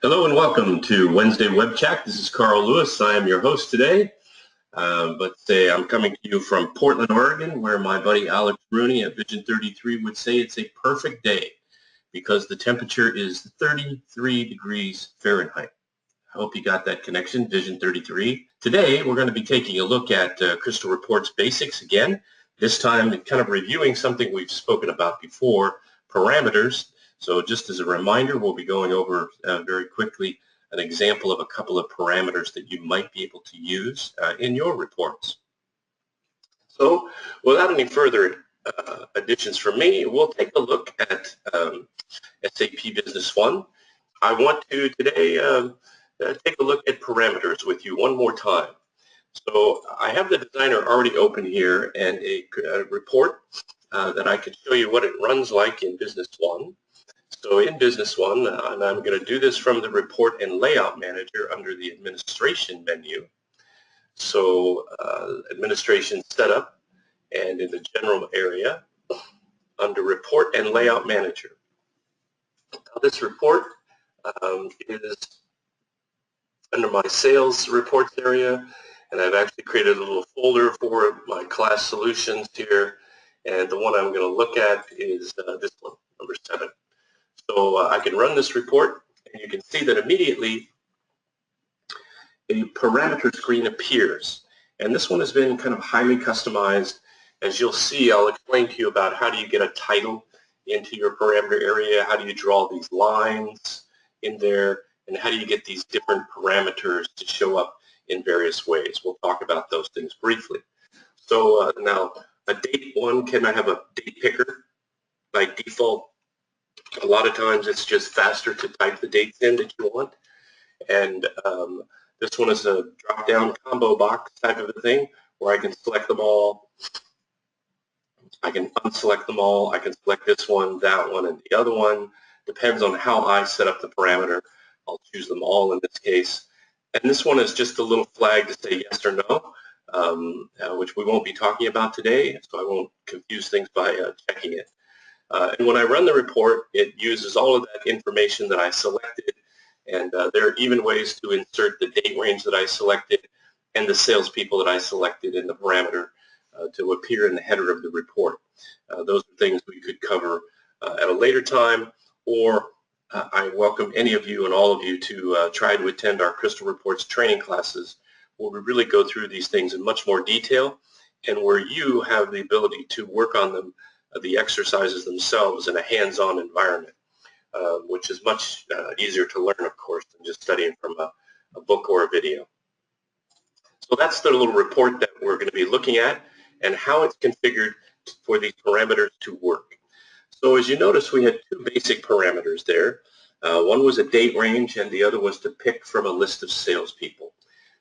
Hello and welcome to Wednesday Web Chat. This is Carl Lewis. I am your host today. Let's say I'm coming to you from Portland, Oregon, where my buddy Alex Rooney at Vision 33 would say it's a perfect day because the temperature is 33 degrees Fahrenheit. I hope you got that connection, Vision 33. Today, we're going to be taking a look at Crystal Reports basics again, this time kind of reviewing something we've spoken about before, parameters. So just as a reminder, we'll be going over very quickly an example of a couple of parameters that you might be able to use in your reports. So without any further additions from me, we'll take a look at SAP Business One. I want to today take a look at parameters with you one more time. So I have the designer already open here and a report that I can show you what it runs like in Business One. So in Business One, and I'm going to do this from the Report and Layout Manager under the Administration menu. So Administration Setup, and in the General area under Report and Layout Manager. Now, this report is under my Sales Reports area, and I've actually created a little folder for my class solutions here, and the one I'm going to look at is this one, number 7. So I can run this report, and you can see that immediately a parameter screen appears. And this one has been kind of highly customized. As you'll see, I'll explain to you about how do you get a title into your parameter area, how do you draw these lines in there, and how do you get these different parameters to show up in various ways. We'll talk about those things briefly. So now, a date one, can I have a date picker by default? A lot of times it's just faster to type the dates in that you want. And this one is a drop-down combo box type of a thing where I can select them all. I can unselect them all. I can select this one, that one, and the other one. Depends on how I set up the parameter. I'll choose them all in this case. And this one is just a little flag to say yes or no, which we won't be talking about today, so I won't confuse things by checking it. And when I run the report, it uses all of that information that I selected, and there are even ways to insert the date range that I selected and the salespeople that I selected in the parameter to appear in the header of the report. Those are things we could cover at a later time, or I welcome any of you and all of you to try to attend our Crystal Reports training classes, where we really go through these things in much more detail and where you have the ability to work on them, the exercises themselves in a hands-on environment, which is much easier to learn, of course, than just studying from a book or a video. So that's the little report that we're going to be looking at and how it's configured for these parameters to work. So as you notice, we had two basic parameters there. One was a date range and the other was to pick from a list of salespeople.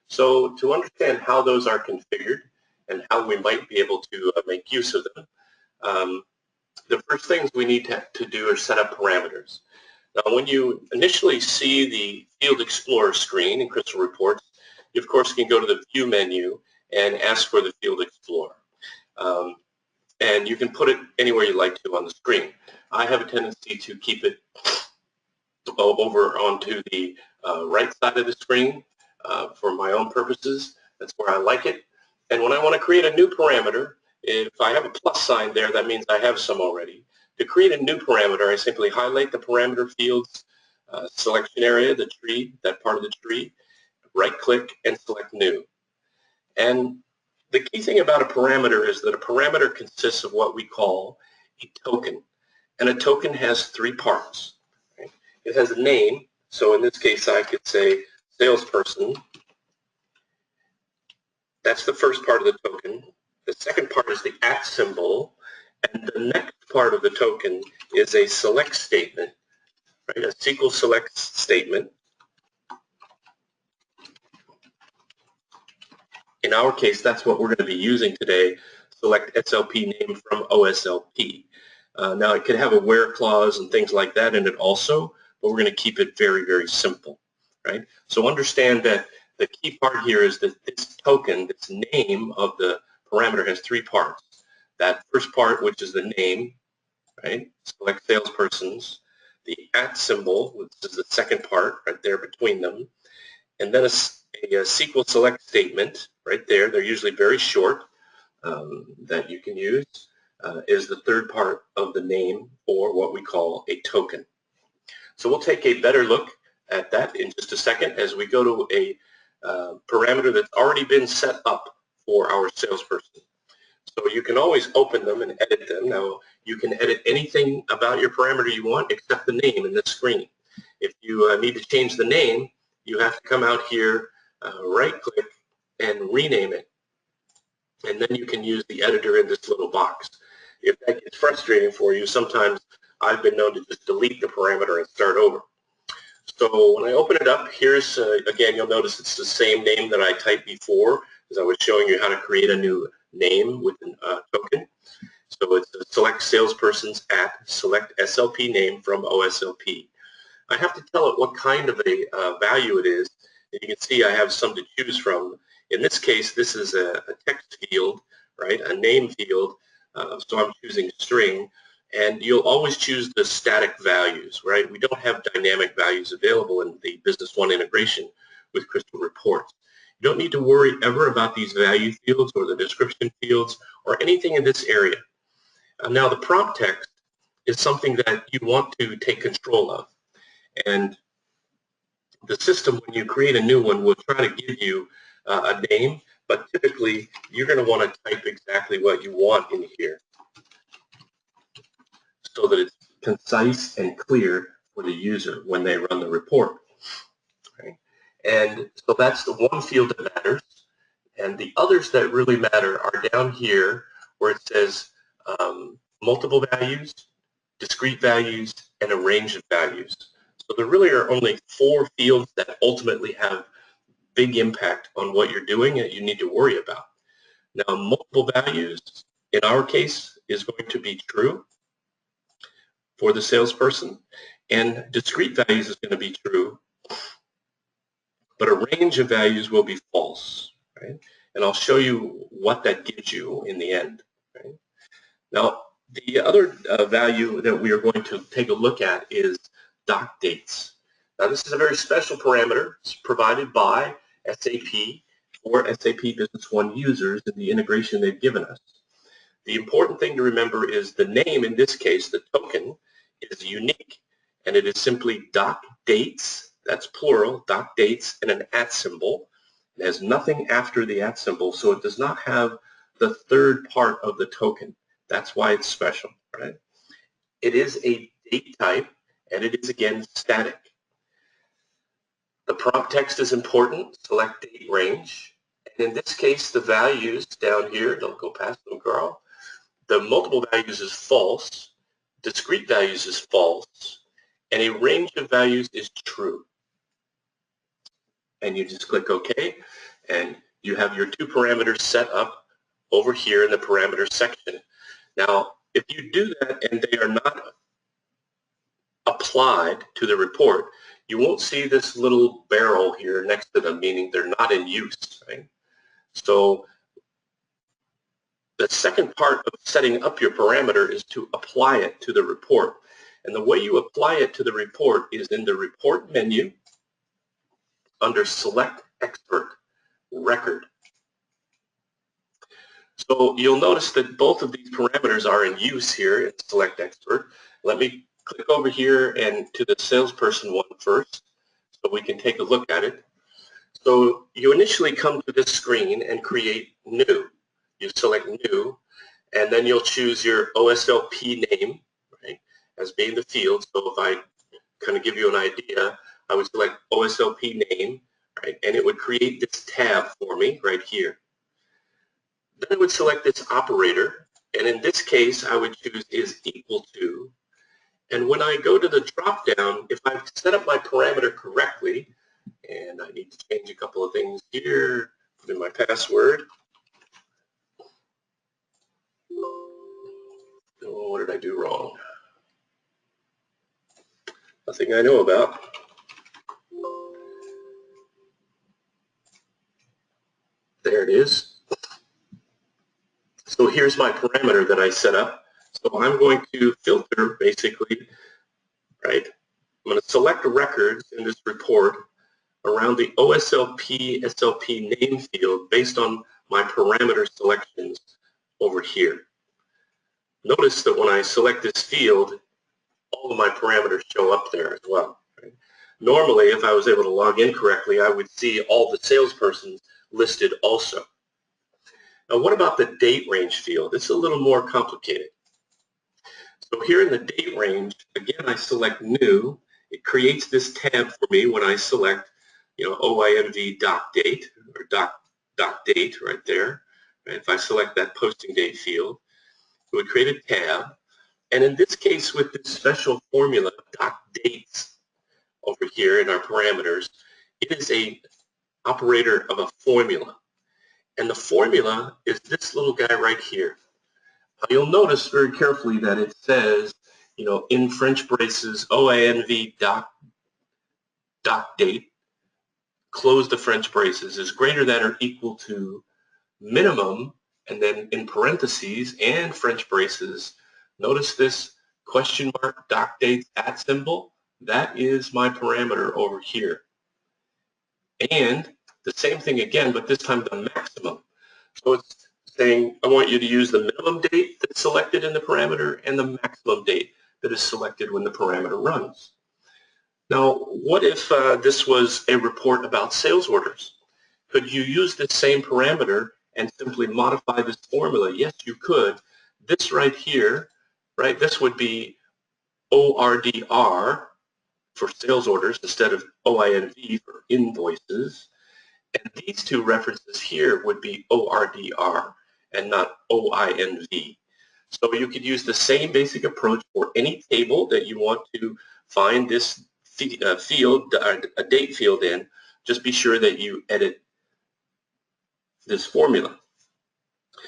So to understand how those are configured and how we might be able to make use of them, the first things we need to do are set up parameters. Now, when you initially see the Field Explorer screen in Crystal Reports, you, of course, can go to the View menu and ask for the Field Explorer. And you can put it anywhere you like to on the screen. I have a tendency to keep it over onto the right side of the screen for my own purposes. That's where I like it. And when I want to create a new parameter, if I have a plus sign there, that means I have some already. To create a new parameter, I simply highlight the parameter field's selection area, the tree, that part of the tree, right-click, and select New. And the key thing about a parameter is that a parameter consists of what we call a token. And a token has 3 parts. Right? It has a name. So in this case, I could say salesperson. That's the first part of the token. The second part is the @ symbol, and the next part of the token is a select statement, right? A SQL select statement. In our case, that's what we're going to be using today, select SLP name from OSLP. Now, it could have a where clause and things like that in it also, but we're going to keep it very, very simple, right? So understand that the key part here is that this token, this name of the parameter has 3 parts. That first part, which is the name, right? Select salespersons. the @ symbol, which is the second part right there between them, and then a SQL select statement right there. They're usually very short that you can use, is the third part of the name, or what we call a token. So we'll take a better look at that in just a second as we go to a parameter that's already been set up for our salesperson. So you can always open them and edit them. Now, you can edit anything about your parameter you want except the name in this screen. If you need to change the name, you have to come out here, right-click, and rename it. And then you can use the editor in this little box. If that gets frustrating for you, sometimes I've been known to just delete the parameter and start over. So when I open it up, here's, again, you'll notice it's the same name that I typed before, as I was showing you how to create a new name with a token. So it's a select salesperson's @ select SLP name from OSLP. I have to tell it what kind of a value it is. And you can see I have some to choose from. In this case, this is a text field, right, a name field. So I'm choosing string. And you'll always choose the static values, right? We don't have dynamic values available in the Business One integration with Crystal Reports. You don't need to worry ever about these value fields or the description fields or anything in this area. Now, the prompt text is something that you want to take control of. And the system, when you create a new one, will try to give you a name, but typically you're going to want to type exactly what you want in here, so that it's concise and clear for the user when they run the report. Right? And so that's the one field that matters. And the others that really matter are down here where it says multiple values, discrete values, and a range of values. So there really are only 4 fields that ultimately have big impact on what you're doing that you need to worry about. Now, multiple values, in our case, is going to be true for the salesperson, and discrete values is going to be true, but a range of values will be false, right? And I'll show you what that gives you in the end. Right? Now, the other value that we are going to take a look at is doc dates. Now, this is a very special parameter. It's provided by SAP for SAP Business One users in the integration they've given us. The important thing to remember is the name, in this case, the token, is unique, and it is simply doc dates, that's plural, doc dates, and an @ symbol. It has nothing after the @ symbol, so it does not have the third part of the token. That's why it's special, right? It is a date type, and it is, again, static. The prompt text is important, select date range, and in this case, the values down here, don't go past them, Carl, the multiple values is false, discrete values is false, and a range of values is true. And you just click OK, and you have your 2 parameters set up over here in the parameter section. Now, if you do that and they are not applied to the report, you won't see this little barrel here next to them, meaning they're not in use, right? So the second part of setting up your parameter is to apply it to the report. And the way you apply it to the report is in the report menu under Select Expert, Record. So you'll notice that both of these parameters are in use here in Select Expert. Let me click over here and to the salesperson one first so we can take a look at it. So you initially come to this screen and create new. You select new, and then you'll choose your OSLP name, right, as being the field. So if I kind of give you an idea, I would select OSLP name, right, and it would create this tab for me right here. Then I would select this operator, and in this case, I would choose is equal to. And when I go to the drop-down, if I've set up my parameter correctly, and I need to change a couple of things here, put in my password. Oh, what did I do wrong? Nothing I know about. There it is. So here's my parameter that I set up. So I'm going to filter, basically, right, I'm going to select records in this report around the OSLP SLP name field based on my parameter selections over here. Notice that when I select this field, all of my parameters show up there as well. Right? Normally, if I was able to log in correctly, I would see all the salespersons listed also. Now, what about the date range field? It's a little more complicated. So here in the date range, again, I select new. It creates this tab for me when I select, OINV doc date or doc date right there. Right? If I select that posting date field, it would create a tab. And in this case, with this special formula, doc dates over here in our parameters, it is a operator of a formula. And the formula is this little guy right here. You'll notice very carefully that it says, in French braces, OINV doc date, close the French braces, is greater than or equal to minimum, and then in parentheses and French braces, notice this question mark doc date at symbol. That is my parameter over here. And the same thing again, but this time the maximum. So it's saying I want you to use the minimum date that's selected in the parameter and the maximum date that is selected when the parameter runs. Now, what if this was a report about sales orders? Could you use this same parameter and simply modify this formula? Yes, you could. This right here, right, this would be ORDR for sales orders instead of OINV for invoices. And these two references here would be ORDR and not OINV. So you could use the same basic approach for any table that you want to find this field, a date field in. Just be sure that you edit this formula.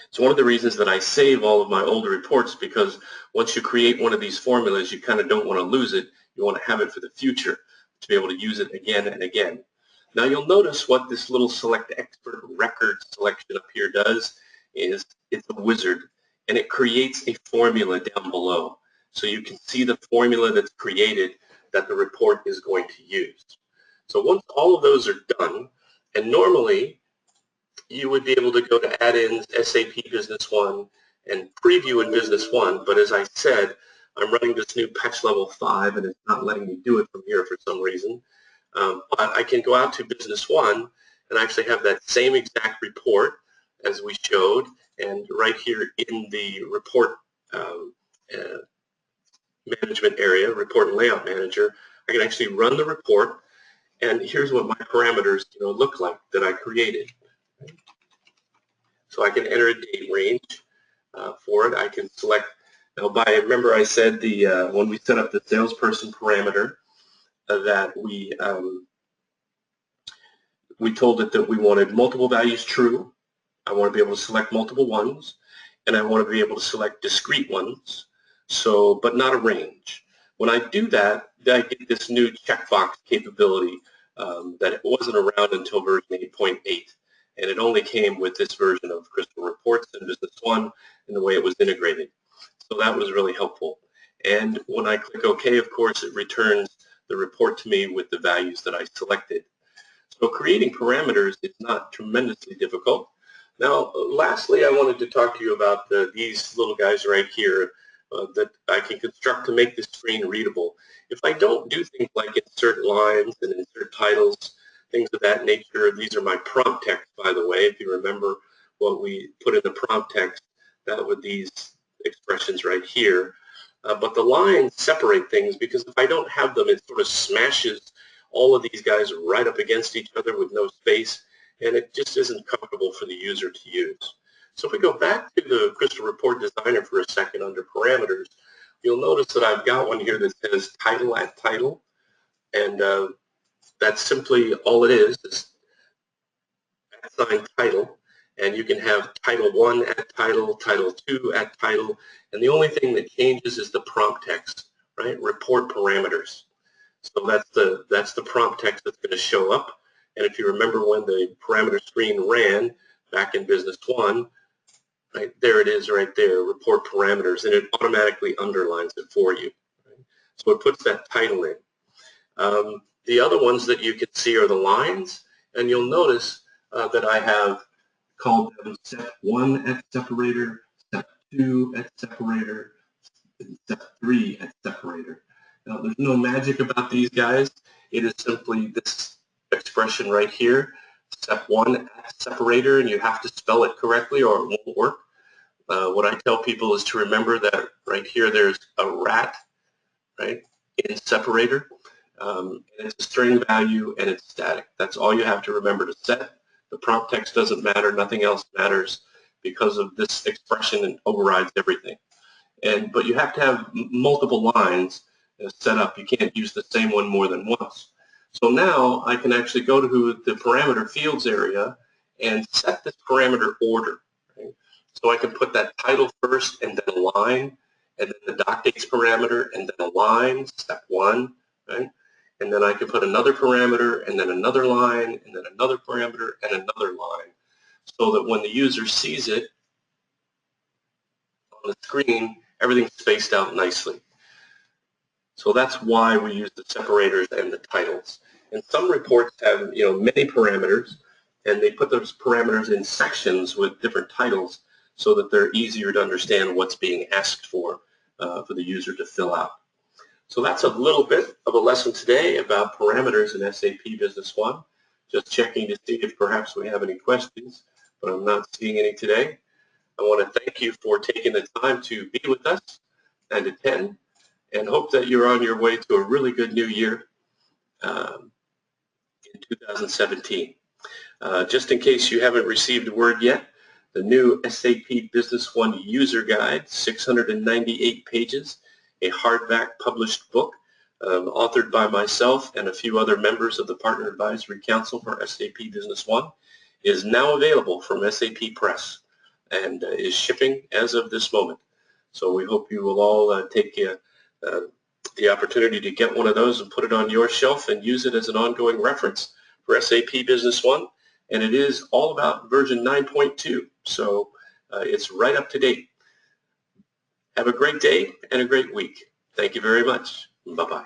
It's one of the reasons that I save all of my older reports, because once you create one of these formulas, you kind of don't want to lose it. You want to have it for the future to be able to use it again and again. Now you'll notice what this little select expert record selection up here does is it's a wizard, and it creates a formula down below. So you can see the formula that's created that the report is going to use. So once all of those are done, and normally you would be able to go to add-ins, SAP Business One, and preview in Business One, but as I said, I'm running this new patch level 5 and it's not letting me do it from here for some reason. But I can go out to Business One and actually have that same exact report as we showed, and right here in the report management area, report and layout manager, I can actually run the report, and here's what my parameters look like that I created. So I can enter a date range for it. I can select, remember I said when we set up the salesperson parameter that we told it that we wanted multiple values true. I want to be able to select multiple ones, and I want to be able to select discrete ones, but not a range. When I do that, I get this new checkbox capability that it wasn't around until version 8.8. And it only came with this version of Crystal Reports and Business One and the way it was integrated. So that was really helpful. And when I click OK, of course, it returns the report to me with the values that I selected. So creating parameters is not tremendously difficult. Now, lastly, I wanted to talk to you about these little guys right here that I can construct to make the screen readable. If I don't do things like insert lines and insert titles, things of that nature, these are my prompt text, by the way. If you remember what we put in the prompt text, that would these expressions right here. But the lines separate things, because if I don't have them, it sort of smashes all of these guys right up against each other with no space, and it just isn't comfortable for the user to use. So if we go back to the Crystal Report Designer for a second under parameters, you'll notice that I've got one here that says title at title, and that's simply all it is @ title, and you can have title 1 at title, title 2 at title, and the only thing that changes is the prompt text, right? Report parameters. So that's the prompt text that's going to show up, and if you remember when the parameter screen ran back in Business One, right there it is right there, report parameters, and it automatically underlines it for you. Right? So it puts that title in. The other ones that you can see are the lines, and you'll notice that I have called them step 1 at separator, step 2 at separator, and step 3 at separator. Now, there's no magic about these guys. It is simply this expression right here, step 1 at separator, and you have to spell it correctly or it won't work. What I tell people is to remember that right here there's a rat, right, in separator. And it's a string value and it's static. That's all you have to remember to set. The prompt text doesn't matter. Nothing else matters because of this expression and overrides everything. But you have to have multiple lines set up. You can't use the same one more than once. So now I can actually go to the parameter fields area and set this parameter order. Right? So I can put that title first and then a line, and then the doc dates parameter and then a line, step 1, right? And then I can put another parameter and then another line and then another parameter and another line, so that when the user sees it on the screen, everything's spaced out nicely. So that's why we use the separators and the titles. And some reports have, many parameters, and they put those parameters in sections with different titles so that they're easier to understand what's being asked for the user to fill out. So that's a little bit of a lesson today about parameters in SAP Business One. Just checking to see if perhaps we have any questions, but I'm not seeing any today. I want to thank you for taking the time to be with us and attend, and hope that you're on your way to a really good new year in 2017. Just in case you haven't received word yet, the new SAP Business One User Guide, 698 pages, a hardback published book authored by myself and a few other members of the Partner Advisory Council for SAP Business One, is now available from SAP Press and is shipping as of this moment. So we hope you will all take the opportunity to get one of those and put it on your shelf and use it as an ongoing reference for SAP Business One. And it is all about version 9.2, so it's right up to date. Have a great day and a great week. Thank you very much. Bye-bye.